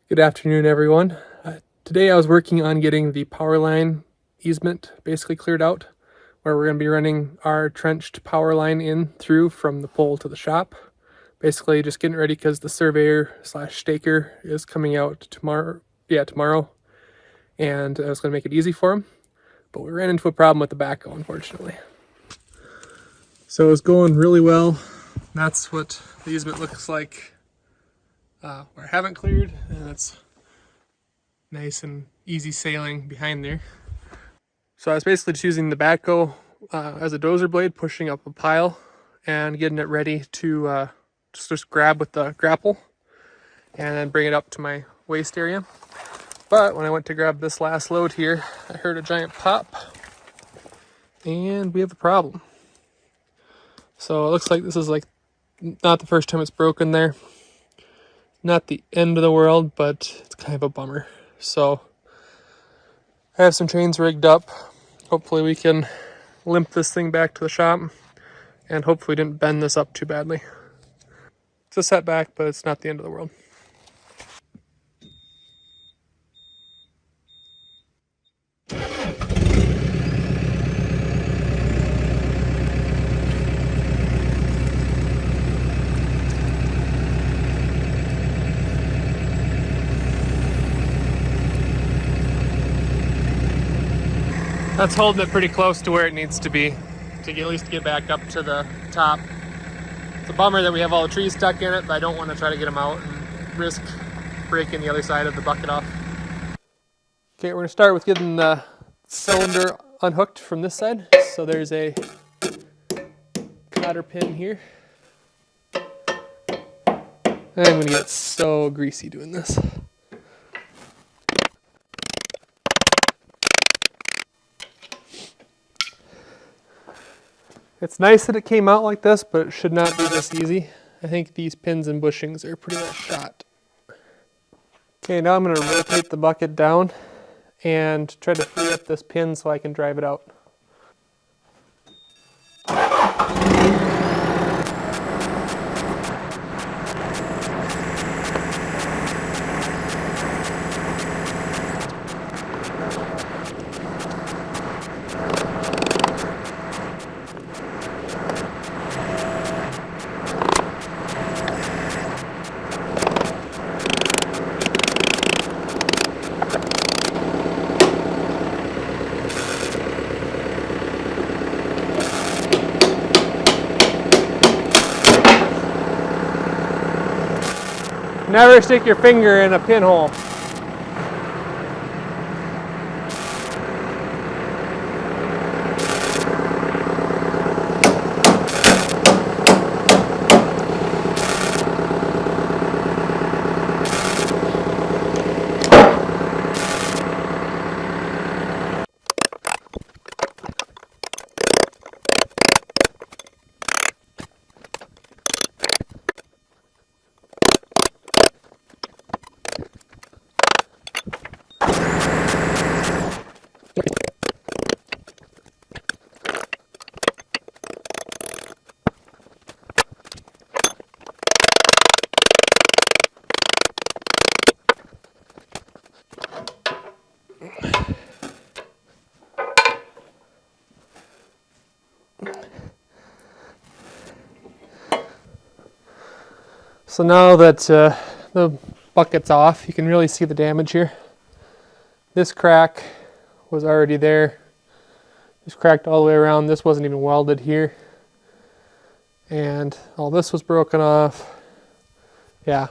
Good afternoon, everyone. Today I was working on getting the power line easement basically cleared out, where we're going to be running our trenched power line in through from the pole to the shop. Basically just getting ready because the surveyor slash staker is coming out tomorrow. And I was going to make it easy for him, but we ran into a problem with the backhoe, unfortunately. So it was going really well. That's what the easement looks like where I haven't cleared, and it's nice and easy sailing behind there. So I was basically just using the backhoe as a dozer blade, pushing up a pile and getting it ready to just grab with the grapple and then bring it up to my waist area. But when I went to grab this last load here, I heard a giant pop and we have a problem. So it looks like this is like not the first time it's broken there. Not the end of the world, but it's kind of a bummer. So I have some chains rigged up. Hopefully we can limp this thing back to the shop and hopefully didn't bend this up too badly. It's a setback, but it's not the end of the world. That's holding it pretty close to where it needs to be to at least get back up to the top. It's a bummer that we have all the trees stuck in it, but I don't want to try to get them out and risk breaking the other side of the bucket off. Okay, we're going to start with getting the cylinder unhooked from this side. So there's a cotter pin here. And I'm going to get so greasy doing this. It's nice that it came out like this, but it should not be this easy. I think these pins and bushings are pretty much shot. Okay, now I'm going to rotate the bucket down and try to free up this pin so I can drive it out. Never stick your finger in a pinhole. So now that the bucket's off, you can really see the damage here. This crack was already there. It's cracked all the way around. This wasn't even welded here. And all this was broken off. Yeah,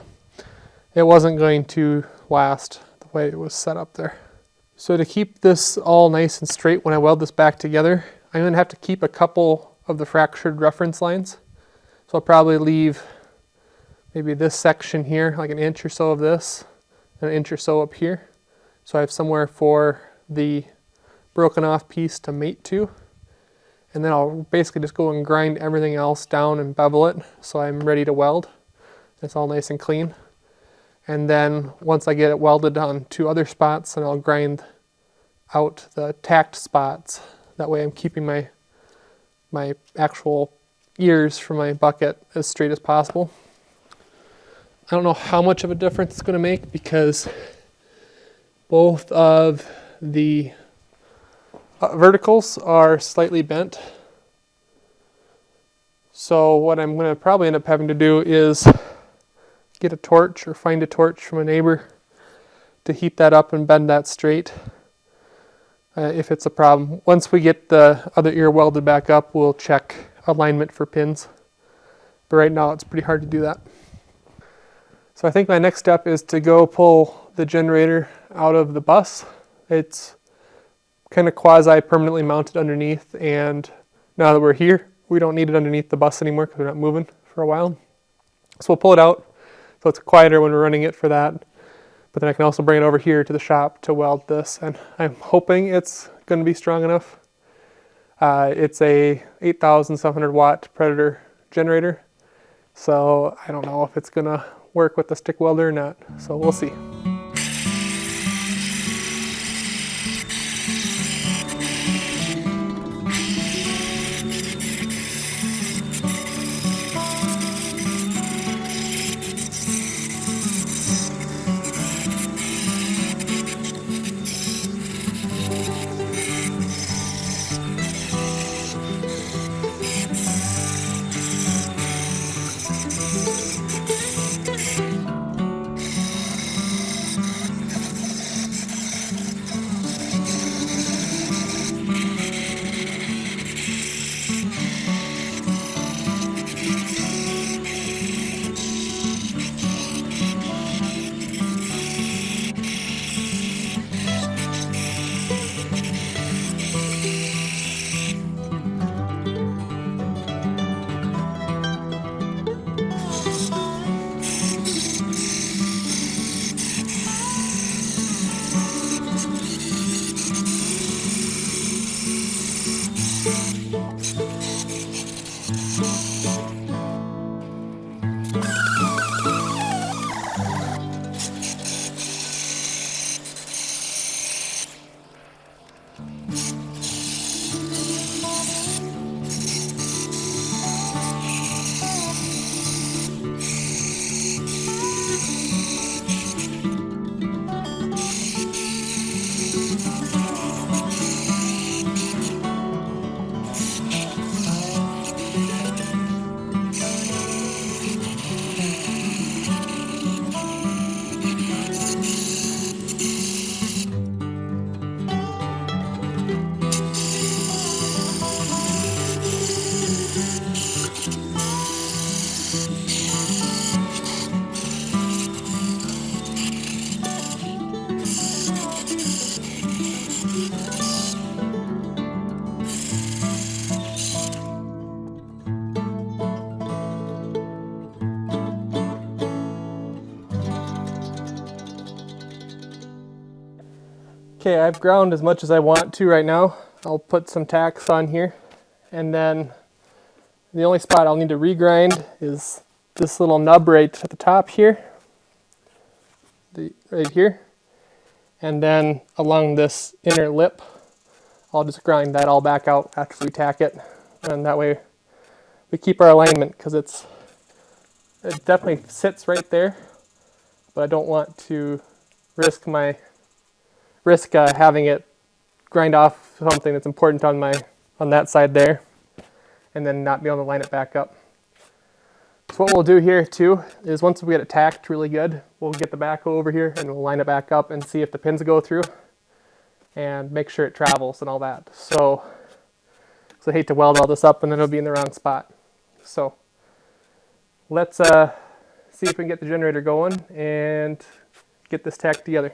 it wasn't going to last the way it was set up there. So to keep this all nice and straight when I weld this back together, I'm going to have to keep a couple of the fractured reference lines. So I'll probably leave maybe this section here, like an inch or so of this, and an inch or so up here. So I have somewhere for the broken off piece to mate to. And then I'll basically just go and grind everything else down and bevel it so I'm ready to weld. It's all nice and clean. And then once I get it welded on 2 other spots, then I'll grind out the tacked spots. That way I'm keeping my actual ears for my bucket as straight as possible. I don't know how much of a difference it's going to make because both of the verticals are slightly bent. So what I'm going to probably end up having to do is get a torch or find a torch from a neighbor to heat that up and bend that straight if it's a problem. Once we get the other ear welded back up, we'll check alignment for pins. But right now it's pretty hard to do that. So I think my next step is to go pull the generator out of the bus. It's kind of quasi-permanently mounted underneath, and now that we're here, we don't need it underneath the bus anymore because we're not moving for a while. So we'll pull it out so it's quieter when we're running it for that. But then I can also bring it over here to the shop to weld this, and I'm hoping it's going to be strong enough. It's a 8,700 watt Predator generator, so I don't know if it's going to work with the stick welder or not, so we'll see. Okay, I've ground as much as I want to right now. I'll put some tacks on here, and then the only spot I'll need to regrind is this little nub right at the top here, right here, and then along this inner lip, I'll just grind that all back out after we tack it, and that way we keep our alignment because it definitely sits right there, but I don't want to risk having it grind off something that's important on that side there, and then not be able to line it back up. So what we'll do here too is once we get it tacked really good, we'll get the backhoe over here and we'll line it back up and see if the pins go through and make sure it travels and all that. So I hate to weld all this up and then it'll be in the wrong spot. So let's see if we can get the generator going and get this tacked together.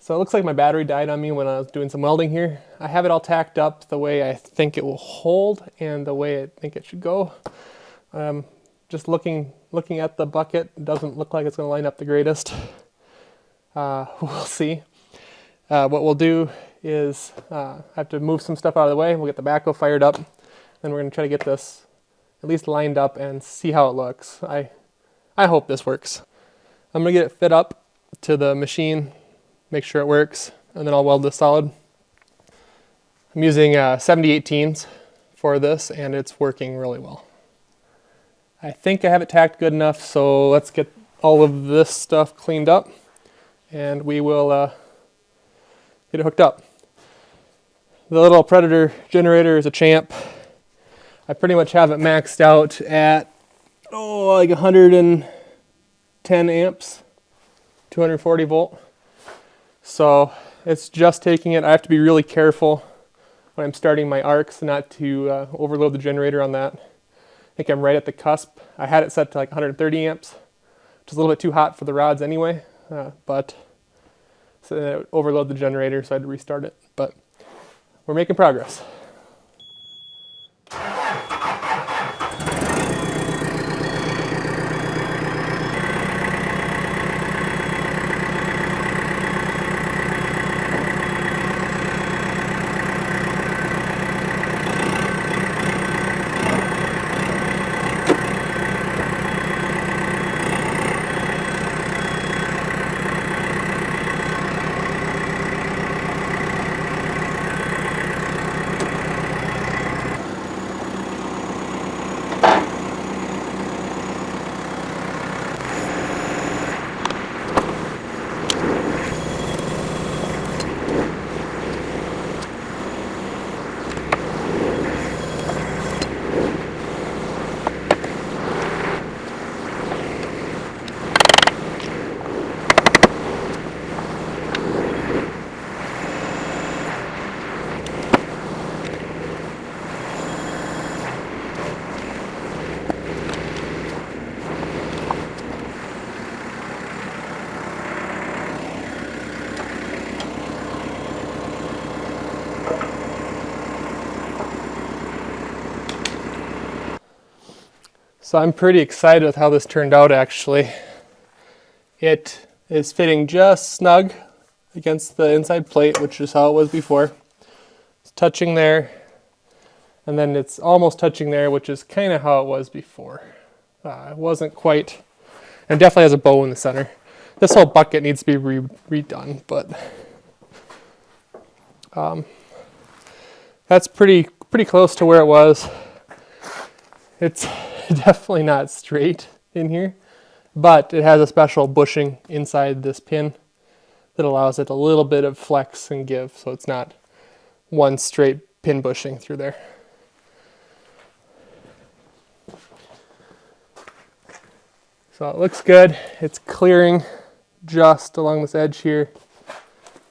So it looks like my battery died on me when I was doing some welding here. I have it all tacked up the way I think it will hold and the way I think it should go. Just looking at the bucket, it doesn't look like it's going to line up the greatest. We'll see. What we'll do is I have to move some stuff out of the way. We'll get the backhoe fired up, and we're going to try to get this at least lined up and see how it looks. I hope this works. I'm going to get it fit up to the machine, make sure it works, and then I'll weld this solid. I'm using 70/18s for this, and it's working really well. I think I have it tacked good enough, so let's get all of this stuff cleaned up, and we will get it hooked up. The little Predator generator is a champ. I pretty much have it maxed out at like 110 amps, 240 volt. So it's just taking it. I have to be really careful when I'm starting my arcs not to overload the generator on that. I think I'm right at the cusp. I had it set to like 130 amps, which is a little bit too hot for the rods anyway, but so it overloaded the generator, so I had to restart it. But we're making progress. So I'm pretty excited with how this turned out actually. It is fitting just snug against the inside plate, which is how it was before. It's touching there, and then it's almost touching there, which is kind of how it was before. It wasn't quite, and it definitely has a bow in the center. This whole bucket needs to be redone, but that's pretty close to where it was. It's definitely not straight in here, but it has a special bushing inside this pin that allows it a little bit of flex and give, so it's not one straight pin bushing through there. So it looks good. It's clearing just along this edge here,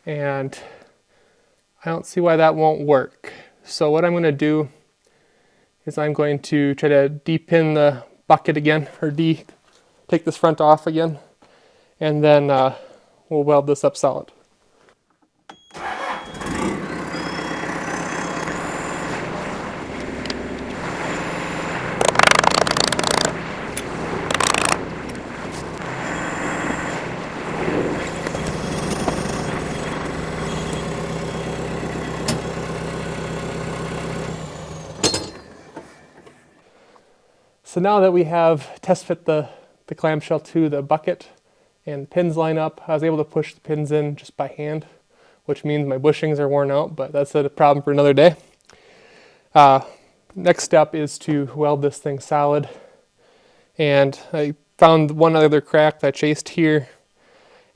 and I don't see why that won't work. So what I'm going to do is I'm going to try to de-pin the bucket again, or take this front off again, and then we'll weld this up solid. So now that we have test fit the clamshell to the bucket and pins line up, I was able to push the pins in just by hand, which means my bushings are worn out, but that's a problem for another day. Next step is to weld this thing solid. And I found one other crack that I chased here,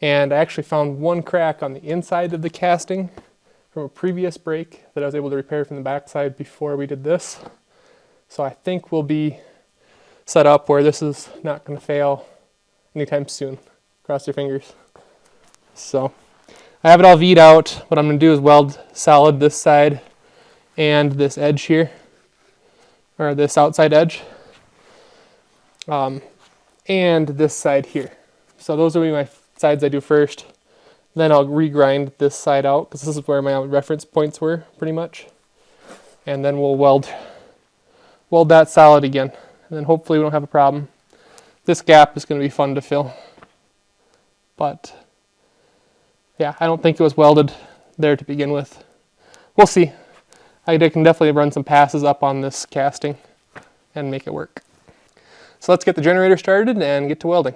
and I actually found one crack on the inside of the casting from a previous break that I was able to repair from the backside before we did this. So I think we'll be set up where this is not going to fail anytime soon. Cross your fingers. So I have it all V'd out. What I'm going to do is weld solid this side and this edge here, or this outside edge, and this side here. So those will be my sides I do first. Then I'll regrind this side out because this is where my reference points were pretty much. And then we'll weld that solid again. And then hopefully we don't have a problem. This gap is going to be fun to fill. But yeah, I don't think it was welded there to begin with. We'll see. I can definitely run some passes up on this casting and make it work. So let's get the generator started and get to welding.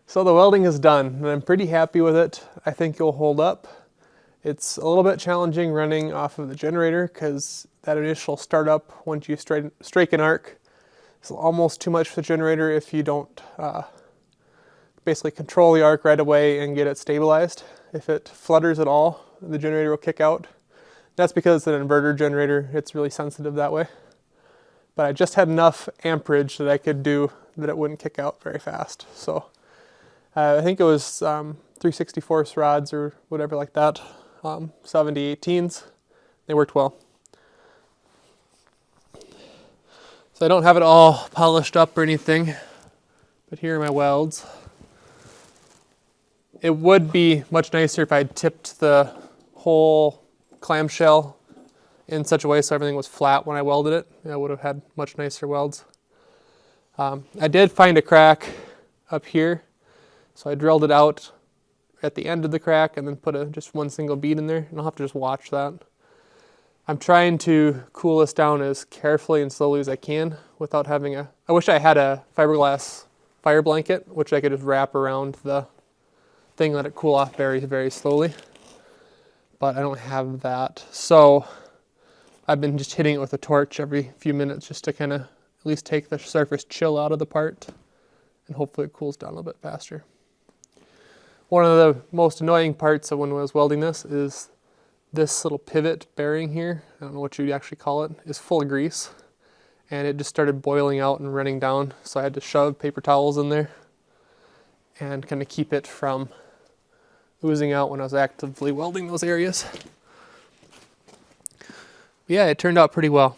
So the welding is done, and I'm pretty happy with it. I think it'll hold up. It's a little bit challenging running off of the generator because that initial startup, once you strike an arc, is almost too much for the generator if you don't basically control the arc right away and get it stabilized. If it flutters at all, the generator will kick out. That's because it's an inverter generator. It's really sensitive that way. But I just had enough amperage that I could do that it wouldn't kick out very fast. So I think it was 3/64 rods or whatever like that, 70/18s. They worked well. So I don't have it all polished up or anything, but here are my welds. It would be much nicer if I tipped the whole clamshell in such a way so everything was flat when I welded it. I would have had much nicer welds. I did find a crack up here, so I drilled it out at the end of the crack and then put just one single bead in there, and I'll have to just watch that. I'm trying to cool this down as carefully and slowly as I can without having I wish I had a fiberglass fire blanket, which I could just wrap around the thing, let it cool off very, very slowly. But I don't have that. So I've been just hitting it with a torch every few minutes just to kind of at least take the surface chill out of the part, and hopefully it cools down a little bit faster. One of the most annoying parts of when I was welding this is this little pivot bearing here, I don't know what you'd actually call it, is full of grease. And it just started boiling out and running down, so I had to shove paper towels in there and kind of keep it from oozing out when I was actively welding those areas. But yeah, it turned out pretty well.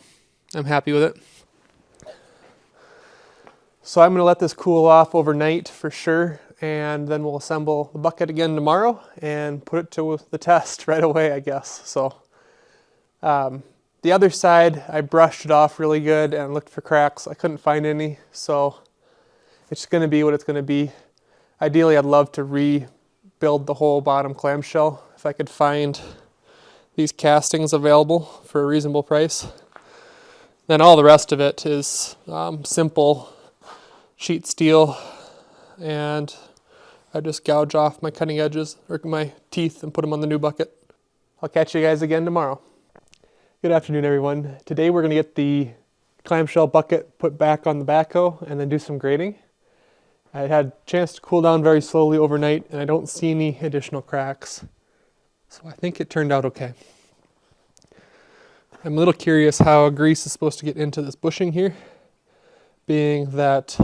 I'm happy with it. So I'm going to let this cool off overnight for sure, and then we'll assemble the bucket again tomorrow and put it to the test right away, I guess. So the other side, I brushed it off really good and looked for cracks. I couldn't find any, so it's going to be what it's going to be. Ideally, I'd love to rebuild the whole bottom clamshell if I could find these castings available for a reasonable price. Then all the rest of it is simple sheet steel, and I just gouge off my cutting edges or my teeth and put them on the new bucket. I'll catch you guys again tomorrow. Good afternoon, everyone. Today we're going to get the clamshell bucket put back on the backhoe and then do some grading. I had a chance to cool down very slowly overnight, and I don't see any additional cracks. So I think it turned out okay. I'm a little curious how grease is supposed to get into this bushing here, being that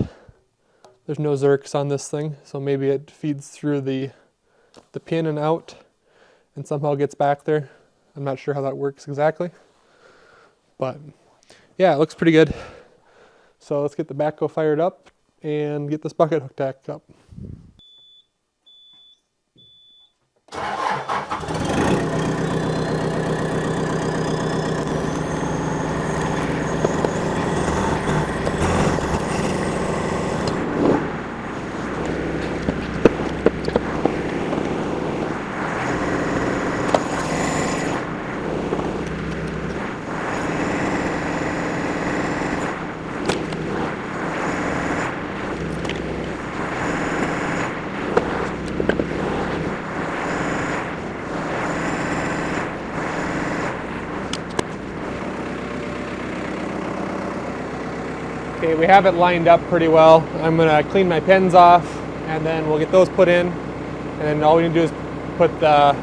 there's no Zerks on this thing, so maybe it feeds through the pin and out and somehow gets back there. I'm not sure how that works exactly. But yeah, it looks pretty good. So let's get the backhoe fired up and get this bucket hooked back up. Okay, we have it lined up pretty well. I'm gonna clean my pins off, and then we'll get those put in, and then all we need to do is put the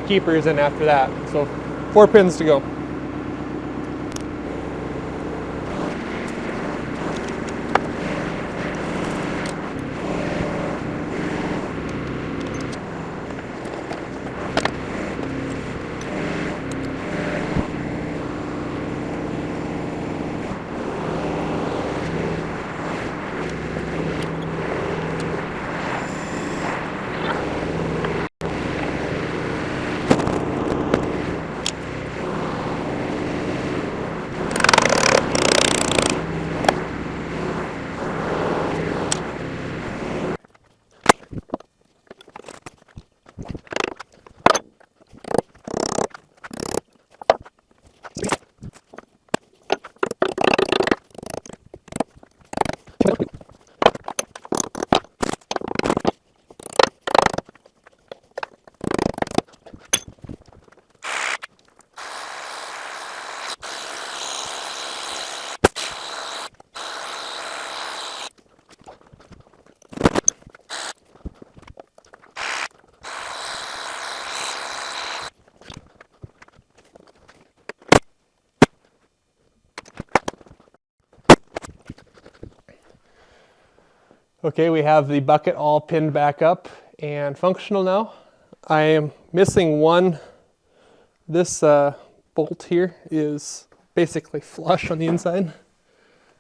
keepers in after that. So 4 pins to go. Okay, we have the bucket all pinned back up and functional now. I am missing one. This bolt here is basically flush on the inside.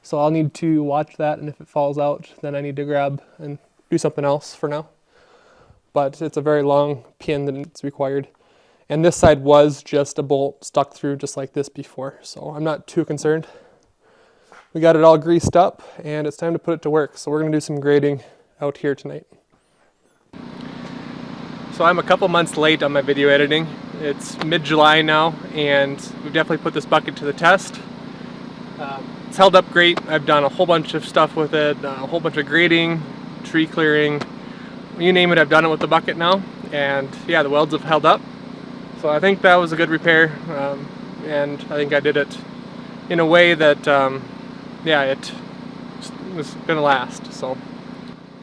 So I'll need to watch that, and if it falls out, then I need to grab and do something else for now. But it's a very long pin that it's required. And this side was just a bolt stuck through just like this before, so I'm not too concerned. We got it all greased up, and it's time to put it to work. So we're gonna do some grading out here tonight. So I'm a couple months late on my video editing. It's mid-July now, and we've definitely put this bucket to the test. It's held up great. I've done a whole bunch of stuff with it, a whole bunch of grading, tree clearing, you name it, I've done it with the bucket now, and yeah, the welds have held up. So I think that was a good repair, and I think I did it in a way that, yeah, it was gonna last. So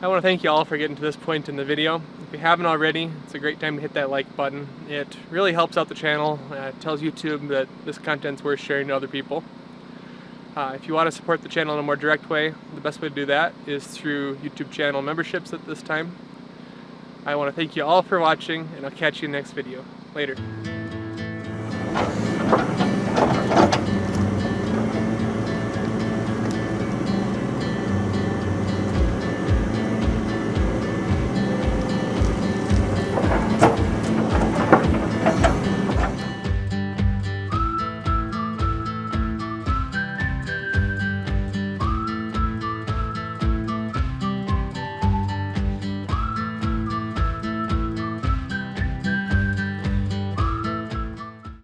I want to thank you all for getting to this point in the video. If you haven't already, it's a great time to hit that like button. It really helps out the channel. It tells YouTube that this content's worth sharing to other people. If you want to support the channel in a more direct way, the best way to do that is through YouTube channel memberships at this time. I want to thank you all for watching, and I'll catch you in the next video. Later.